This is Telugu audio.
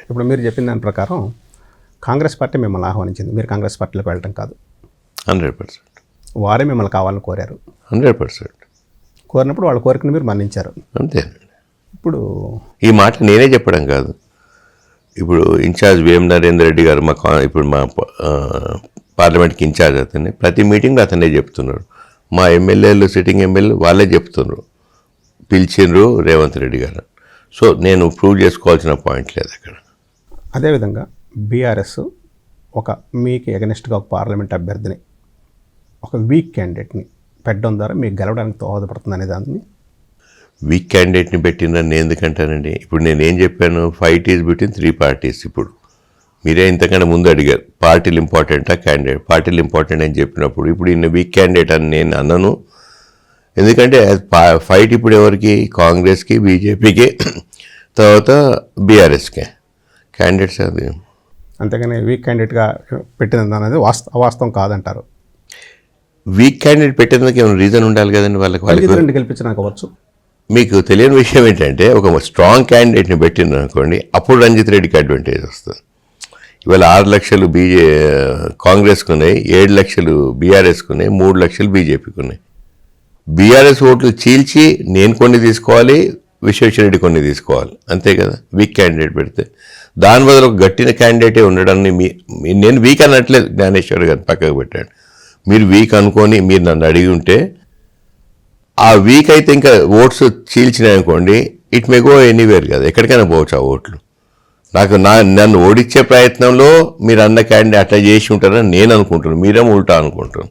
ఇప్పుడు మీరు చెప్పిన దాని ప్రకారం కాంగ్రెస్ పార్టీ మిమ్మల్ని ఆహ్వానించింది, మీరు కాంగ్రెస్ పార్టీలోకి వెళ్ళడం కాదు. 100%. వారే మిమ్మల్ని కావాలని కోరారు. 100%. కోరినప్పుడు వాళ్ళ కోరికను మీరు మన్నించారు. అంతేనండి. ఇప్పుడు ఈ మాట నేనే చెప్పడం కాదు. ఇప్పుడు ఇన్ఛార్జ్ వేం నరేందర్ రెడ్డి గారు ఇప్పుడు మా పార్లమెంట్కి ఇన్ఛార్జ్ అతన్ని ప్రతి మీటింగ్లో అతనే చెప్తున్నారు. మా ఎమ్మెల్యేలు సిట్టింగ్ ఎమ్మెల్యేలు వాళ్ళే చెప్తున్నారు, పిలిచిండ్రు రేవంత్ రెడ్డి గారు. సో నేను ప్రూవ్ చేసుకోవాల్సిన పాయింట్ లేదు అక్కడ. అదేవిధంగా బీఆర్ఎస్ మీకు ఎగనెస్ట్గా ఒక పార్లమెంట్ అభ్యర్థిని, ఒక వీక్ క్యాండిడేట్ని పెట్టడం ద్వారా మీకు గెలవడానికి దోహదపడుతుంది అనే దాన్ని వీక్ క్యాండిడేట్ని పెట్టిందని నేను ఎందుకంటానండి. ఇప్పుడు నేను ఏం చెప్పాను, ఫైట్ ఈజ్ బిట్వీన్ 3 parties. ఇప్పుడు మీరే ఇంతకంటే ముందు అడిగారు పార్టీలు ఇంపార్టెంటా క్యాండిడేట్, పార్టీలు ఇంపార్టెంట్ అని చెప్పినప్పుడు ఇప్పుడు ఈయన వీక్ క్యాండిడేట్ అని నేను అన్నాను. ఎందుకంటే ఫైట్ ఇప్పుడు ఎవరికి, కాంగ్రెస్కి, బీజేపీకి, తర్వాత బీఆర్ఎస్కే క్యాండిడేట్స్. అది అంతేగాని వీక్ క్యాండిడేట్గా పెట్టినది అనేది అవాస్తవం కాదంటారు. వీక్ క్యాండిడేట్ పెట్టేందుకు ఏమైనా రీజన్ ఉండాలి కదండి వాళ్ళకి గెలిపించడానికి అవ్వచ్చు. మీకు తెలియని విషయం ఏంటంటే ఒక స్ట్రాంగ్ క్యాండిడేట్ని పెట్టిండ్రు అనుకోండి, అప్పుడు రంజిత్ రెడ్డికి అడ్వాంటేజ్ వస్తుంది. ఇవాళ 6 లక్షలు కాంగ్రెస్కు ఉన్నాయి, 7 లక్షలు బీఆర్ఎస్కు ఉన్నాయి, 3 లక్షలు బీజేపీకి ఉన్నాయి. బీఆర్ఎస్ ఓట్లు చీల్చి నేను కొన్ని తీసుకోవాలి, విశ్వేశ్వరరెడ్డి కొన్ని తీసుకోవాలి, అంతే కదా వీక్ క్యాండిడేట్ పెడితే. దాని బదులు ఒక గట్టిన క్యాండిడేటే ఉండడాన్ని నేను వీక్ అనట్లేదు, జ్ఞానేశ్వర్ గారిని పక్కకు పెట్టాడు. మీరు వీక్ అనుకొని మీరు నన్ను అడిగి ఉంటే ఆ వీక్ అయితే ఇంకా ఓట్స్ చీల్చినాయనుకోండి, ఇట్ మే గో ఎనీవేర్ కదా, ఎక్కడికైనా పోవచ్చు ఆ ఓట్లు. నన్ను ఓడించే ప్రయత్నంలో మీరు అన్న క్యాండిడేట్ అట్లా చేసి ఉంటారని నేను అనుకుంటున్నాను, మీరేమో ఉల్టా అనుకుంటున్నాను.